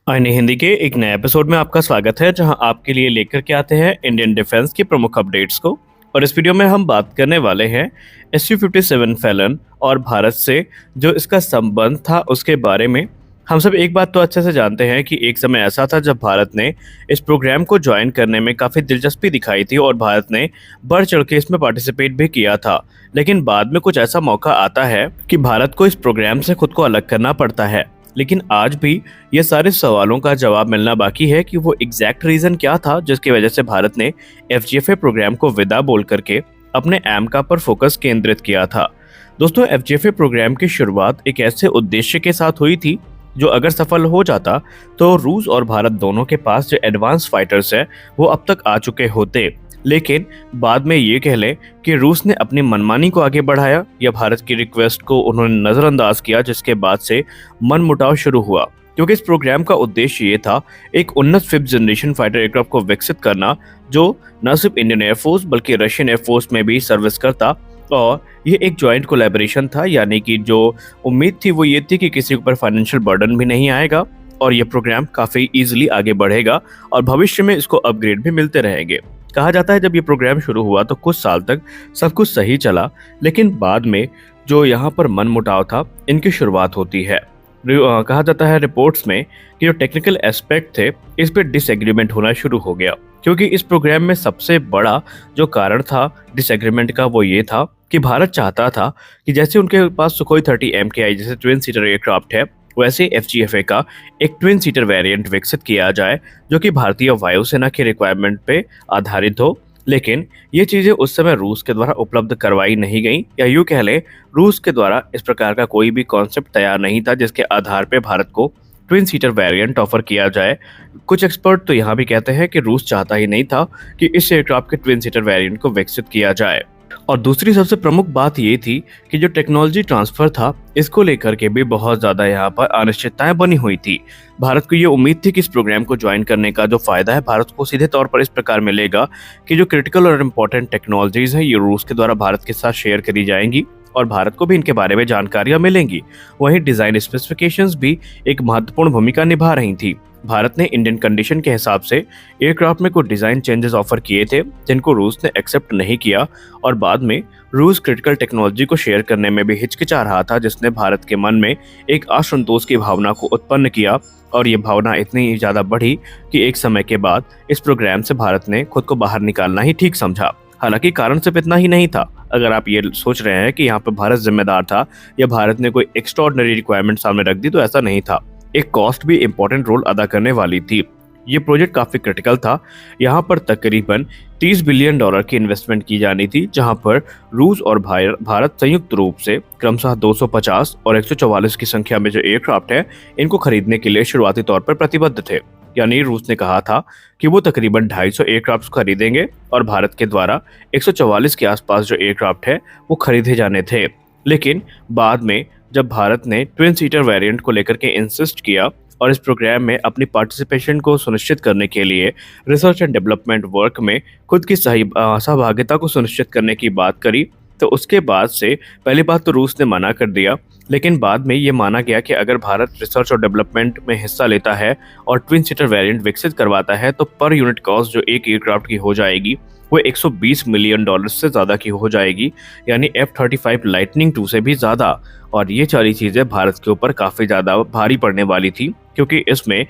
आईने हिंदी के एक नए एपिसोड में आपका स्वागत है, जहां आपके लिए लेकर के आते हैं इंडियन डिफेंस की प्रमुख अपडेट्स को। और इस वीडियो में हम बात करने वाले हैं SU-57 फैलन और भारत से जो इसका संबंध था उसके बारे में। हम सब एक बात तो अच्छे से जानते हैं कि एक समय ऐसा था जब भारत ने इस प्रोग्राम को ज्वाइन करने में काफ़ी दिलचस्पी दिखाई थी और भारत ने बढ़ चढ़ के इसमें पार्टिसिपेट भी किया था। लेकिन बाद में कुछ ऐसा मौका आता है कि भारत को इस प्रोग्राम से खुद को अलग करना पड़ता है। लेकिन आज भी ये सारे सवालों का जवाब मिलना बाकी है कि वो एग्जैक्ट रीज़न क्या था जिसकी वजह से भारत ने FGFA प्रोग्राम को विदा बोल करके अपने AMCA पर फोकस केंद्रित किया था। दोस्तों, FGFA प्रोग्राम की शुरुआत एक ऐसे उद्देश्य के साथ हुई थी जो अगर सफल हो जाता तो रूस और भारत दोनों के पास जो एडवांस फाइटर्स है वो अब तक आ चुके होते। लेकिन बाद में ये कह लें कि रूस ने अपनी मनमानी को आगे बढ़ाया या भारत की रिक्वेस्ट को उन्होंने नज़रअंदाज किया, जिसके बाद से मनमुटाव शुरू हुआ। क्योंकि इस प्रोग्राम का उद्देश्य ये था एक उन्नत 5th जनरेशन फाइटर एयरक्राफ्ट को विकसित करना जो न सिर्फ इंडियन एयरफोर्स बल्कि रशियन एयरफोर्स में भी सर्विस करता। और ये एक जॉइंट कोलैबोरेशन था, यानी कि जो उम्मीद थी वो ये थी कि किसी के ऊपर फाइनेंशियल बर्डन भी नहीं आएगा और ये प्रोग्राम काफ़ी ईजिली आगे बढ़ेगा और भविष्य में इसको अपग्रेड भी मिलते रहेंगे। कहा जाता है जब ये प्रोग्राम शुरू हुआ तो कुछ साल तक सब कुछ सही चला, लेकिन बाद में जो यहाँ पर मनमुटाव था इनकी शुरुआत होती है। कहा जाता है रिपोर्ट्स में कि जो टेक्निकल एस्पेक्ट थे इस पे डिसएग्रीमेंट होना शुरू हो गया। क्योंकि इस प्रोग्राम में सबसे बड़ा जो कारण था डिसएग्रीमेंट का वो ये था कि भारत चाहता था कि जैसे उनके पास सुखोई 30 MKI जैसे ट्विन सीटर एयरक्राफ्ट है, वैसे FGFA का एक ट्विन सीटर वेरिएंट विकसित किया जाए जो कि भारतीय वायुसेना की रिक्वायरमेंट पे आधारित हो। लेकिन ये चीज़ें उस समय रूस के द्वारा उपलब्ध करवाई नहीं गई, या यूँ कह लें रूस के द्वारा इस प्रकार का कोई भी कॉन्सेप्ट तैयार नहीं था जिसके आधार पे भारत को ट्विन सीटर वेरिएंट ऑफर किया जाए। कुछ एक्सपर्ट तो यहाँ भी कहते हैं कि रूस चाहता ही नहीं था कि इस एयरक्राफ्ट के ट्विन सीटर वेरिएंट को विकसित किया जाए। और दूसरी सबसे प्रमुख बात ये थी कि जो टेक्नोलॉजी ट्रांसफर था इसको लेकर के भी बहुत ज़्यादा यहाँ पर अनिश्चितताएं बनी हुई थी। भारत को ये उम्मीद थी कि इस प्रोग्राम को ज्वाइन करने का जो फ़ायदा है भारत को सीधे तौर पर इस प्रकार मिलेगा कि जो क्रिटिकल और इम्पोर्टेंट टेक्नोलॉजीज़ हैं ये रूस के द्वारा भारत के साथ शेयर करी जाएंगी और भारत को भी इनके बारे में जानकारियां मिलेंगी। वहीं डिज़ाइन स्पेसिफिकेशंस भी एक महत्वपूर्ण भूमिका निभा रही थी। भारत ने इंडियन कंडीशन के हिसाब से एयरक्राफ्ट में कुछ डिज़ाइन चेंजेस ऑफर किए थे जिनको रूस ने एक्सेप्ट नहीं किया और बाद में रूस क्रिटिकल टेक्नोलॉजी को शेयर करने में भी हिचकिचा रहा था, जिसने भारत के मन में एक असंतोष की भावना को उत्पन्न किया। और ये भावना इतनी ज़्यादा बढ़ी कि एक समय के बाद इस प्रोग्राम से भारत ने खुद को बाहर निकालना ही ठीक समझा। हालांकि कारण सिर्फ इतना ही नहीं था। अगर आप ये सोच रहे हैं कि यहाँ पर भारत जिम्मेदार था या भारत ने कोई एक्स्ट्राऑर्डिनरी रिक्वायरमेंट सामने रख दी, तो ऐसा नहीं था। एक कॉस्ट भी इंपॉर्टेंट रोल अदा करने वाली थी। ये प्रोजेक्ट काफ़ी क्रिटिकल था। यहाँ पर तकरीबन $30 बिलियन की इन्वेस्टमेंट की जानी थी, जहाँ पर रूस और भारत संयुक्त रूप से क्रमशः 250 और 144 की संख्या में जो एयरक्राफ्ट है इनको खरीदने के लिए शुरुआती तौर पर प्रतिबद्ध थे। यानी रूस ने कहा था कि वो तकरीबन 250 एयरक्राफ्ट खरीदेंगे और भारत के द्वारा 144 के आसपास जो एयरक्राफ्ट है वो खरीदे जाने थे। लेकिन बाद में जब भारत ने ट्विन सीटर वेरिएंट को लेकर के इंसिस्ट किया और इस प्रोग्राम में अपनी पार्टिसिपेशन को सुनिश्चित करने के लिए रिसर्च एंड डेवलपमेंट वर्क में खुद की सहभागिता को सुनिश्चित करने की बात करी, तो उसके बाद से पहली बात तो रूस ने मना कर दिया। लेकिन बाद में ये माना गया कि अगर भारत रिसर्च और डेवलपमेंट में हिस्सा लेता है और ट्विन सीटर वेरिएंट विकसित करवाता है तो पर यूनिट कॉस्ट जो एक एयरक्राफ्ट की हो जाएगी वो $120 मिलियन से ज़्यादा की हो जाएगी, यानी F-35 लाइटनिंग 2 से भी ज़्यादा। और ये सारी चीज़ें भारत के ऊपर काफ़ी ज़्यादा भारी पड़ने वाली थी, क्योंकि इसमें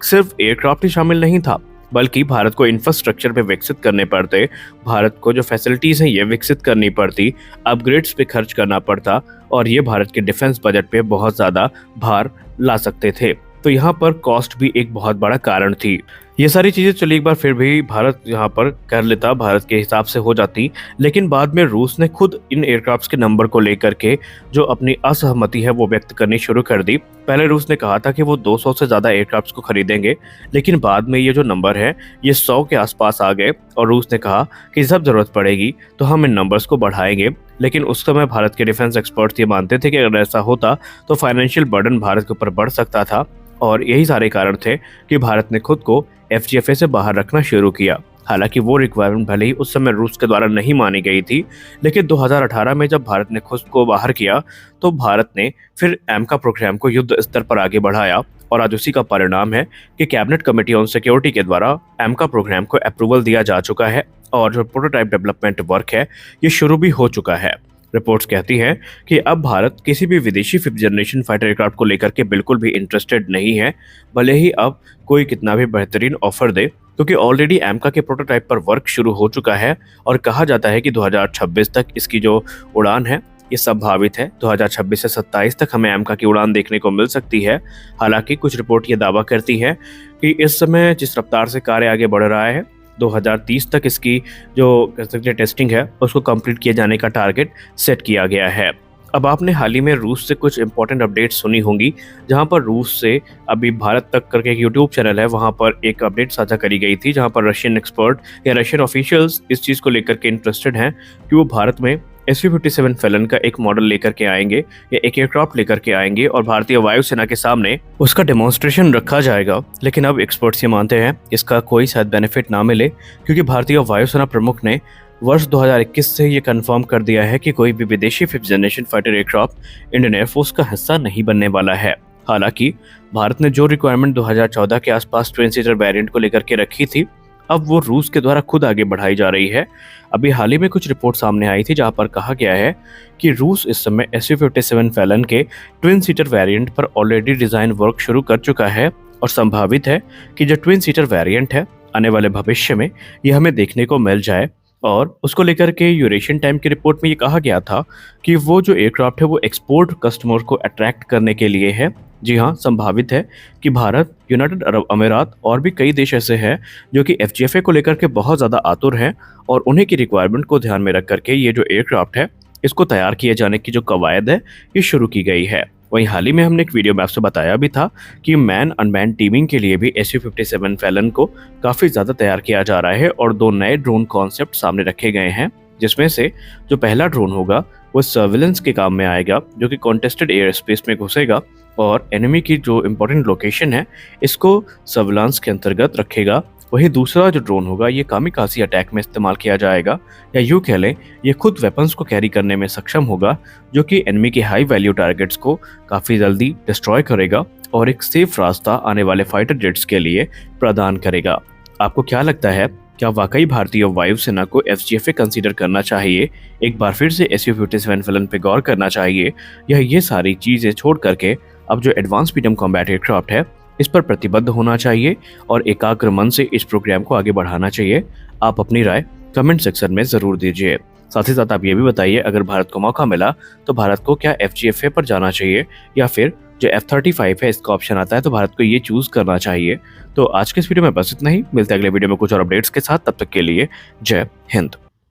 सिर्फ एयरक्राफ्ट ही शामिल नहीं था बल्कि भारत को इंफ्रास्ट्रक्चर पे विकसित करने पड़ते, भारत को जो फैसिलिटीज़ हैं ये विकसित करनी पड़ती, अपग्रेड्स पे खर्च करना पड़ता और ये भारत के डिफेंस बजट पे बहुत ज़्यादा भार ला सकते थे। तो यहाँ पर कॉस्ट भी एक बहुत बड़ा कारण थी। ये सारी चीज़ें चली एक बार फिर भी भारत यहाँ पर कर लेता, भारत के हिसाब से हो जाती। लेकिन बाद में रूस ने खुद इन एयरक्राफ्ट्स के नंबर को लेकर के जो अपनी असहमति है वो व्यक्त करनी शुरू कर दी। पहले रूस ने कहा था कि वो 200 से ज़्यादा एयरक्राफ्ट्स को खरीदेंगे, लेकिन बाद में ये जो नंबर है ये 100 के आसपास आ गए और रूस ने कहा कि जब ज़रूरत पड़ेगी तो हम इन नंबर्स को बढ़ाएंगे। लेकिन उस समय भारत के डिफेंस एक्सपर्ट्स ये मानते थे कि अगर ऐसा होता तो फाइनेंशियल बर्डन भारत के ऊपर बढ़ सकता था और यही सारे कारण थे कि भारत ने खुद को FGFA से बाहर रखना शुरू किया। हालांकि वो रिक्वायरमेंट भले ही उस समय रूस के द्वारा नहीं मानी गई थी, लेकिन 2018 में जब भारत ने खुद को बाहर किया तो भारत ने फिर एमका प्रोग्राम को युद्ध स्तर पर आगे बढ़ाया और आज उसी का परिणाम है कि कैबिनेट कमेटी ऑन सिक्योरिटी के द्वारा एमका प्रोग्राम को अप्रूवल दिया जा चुका है और जो प्रोटोटाइप डेवलपमेंट वर्क है ये शुरू भी हो चुका है। रिपोर्ट्स कहती हैं कि अब भारत किसी भी विदेशी फिफ्थ जनरेशन फाइटर एयरक्राफ्ट को लेकर के बिल्कुल भी इंटरेस्टेड नहीं है, भले ही अब कोई कितना भी बेहतरीन ऑफर दे, क्योंकि ऑलरेडी एमका के प्रोटोटाइप पर वर्क शुरू हो चुका है और कहा जाता है कि 2026 तक इसकी जो उड़ान है ये संभावित है। 2026 से 27 तक हमें एमका की उड़ान देखने को मिल सकती है। हालांकि कुछ रिपोर्ट ये दावा करती है कि इस समय जिस रफ्तार से कार्य आगे बढ़ रहा है 2030 तक इसकी जो कह सकते हैं टेस्टिंग है उसको कंप्लीट किए जाने का टारगेट सेट किया गया है। अब आपने हाल ही में रूस से कुछ इंपॉर्टेंट अपडेट सुनी होंगी, जहां पर रूस से अभी भारत तक करके एक यूट्यूब चैनल है, वहां पर एक अपडेट साझा करी गई थी जहां पर रशियन एक्सपर्ट या रशियन ऑफिशियल्स इस चीज़ को लेकर के इंटरेस्टेड हैं कि वो भारत में SU-57 फैलन का एक मॉडल लेकर के आएंगे या एक एयरक्राफ्ट लेकर के आएंगे और भारतीय वायुसेना के सामने उसका डेमोन्स्ट्रेशन रखा जाएगा। लेकिन अब एक्सपर्ट्स ये मानते हैं इसका कोई शायद बेनिफिट ना मिले, क्योंकि भारतीय वायुसेना प्रमुख ने वर्ष 2021 से ये कंफर्म कर दिया है कि कोई भी विदेशी fifth generation fighter aircraft Indian air force का हिस्सा नहीं बनने वाला है। हालांकि भारत ने जो रिक्वायरमेंट 2014 के आसपास ट्विन सीटर वेरिएंट को लेकर के रखी थी, अब वो रूस के द्वारा खुद आगे बढ़ाई जा रही है। अभी हाल ही में कुछ रिपोर्ट सामने आई थी जहां पर कहा गया है कि रूस इस समय SU-57 फैलन के ट्विन सीटर वेरिएंट पर ऑलरेडी डिजाइन वर्क शुरू कर चुका है और संभावित है कि जो ट्विन सीटर वेरिएंट है आने वाले भविष्य में ये हमें देखने को मिल जाए। और उसको लेकर के यूरेशियन टाइम की रिपोर्ट में ये कहा गया था कि वो जो एयरक्राफ्ट है वो एक्सपोर्ट कस्टमर को अट्रैक्ट करने के लिए है। जी हाँ, संभावित है कि भारत, यूनाइटेड अरब अमीरात और भी कई देश ऐसे हैं जो कि FGFA को लेकर के बहुत ज़्यादा आतुर हैं और उन्हीं की रिक्वायरमेंट को ध्यान में रख करके ये जो एयरक्राफ्ट है इसको तैयार किए जाने की जो कवायद है ये शुरू की गई है। वहीं हाल ही में हमने एक वीडियो में आपसे बताया भी था कि मैन अनमैन टीमिंग के लिए भी SU-57 फैलन को काफ़ी ज़्यादा तैयार किया जा रहा है और 2 नए ड्रोन कॉन्सेप्ट सामने रखे गए हैं, जिसमें से जो पहला ड्रोन होगा वो सर्विलेंस के काम में आएगा, जो कि कॉन्टेस्टेड एयर स्पेस में घुसेगा और एनिमी की जो इंपॉर्टेंट लोकेशन है इसको सर्विलांस के अंतर्गत रखेगा। वहीं दूसरा जो ड्रोन होगा ये कामिकाज़ी अटैक में इस्तेमाल किया जाएगा, या यूँ कह लें ये खुद वेपन्स को कैरी करने में सक्षम होगा, जो कि एनिमी के हाई वैल्यू टारगेट्स को काफ़ी जल्दी डिस्ट्रॉय करेगा और एक सेफ रास्ता आने वाले फाइटर जेट्स के लिए प्रदान करेगा। आपको क्या लगता है, क्या वाकई भारतीय वायुसेना को FGFA कंसीडर करना चाहिए, एक बार फिर से SU-57 फैलन पे गौर करना चाहिए, या ये सारी चीज़ें छोड़ करके अब जो एडवांस मीडियम कॉम्बैट एयरक्राफ्ट है इस पर प्रतिबद्ध होना चाहिए और एकाग्र मन से इस प्रोग्राम को आगे बढ़ाना चाहिए? आप अपनी राय कमेंट सेक्शन में ज़रूर दीजिए। साथ ही साथ आप ये भी बताइए, अगर भारत को मौका मिला तो भारत को क्या FGFA पर जाना चाहिए या फिर जो F-35 है इसका ऑप्शन आता है तो भारत को ये चूज करना चाहिए। तो आज के इस वीडियो में बस इतना ही, मिलते हैं अगले वीडियो में कुछ और अपडेट्स के साथ। तब तक के लिए जय हिंद।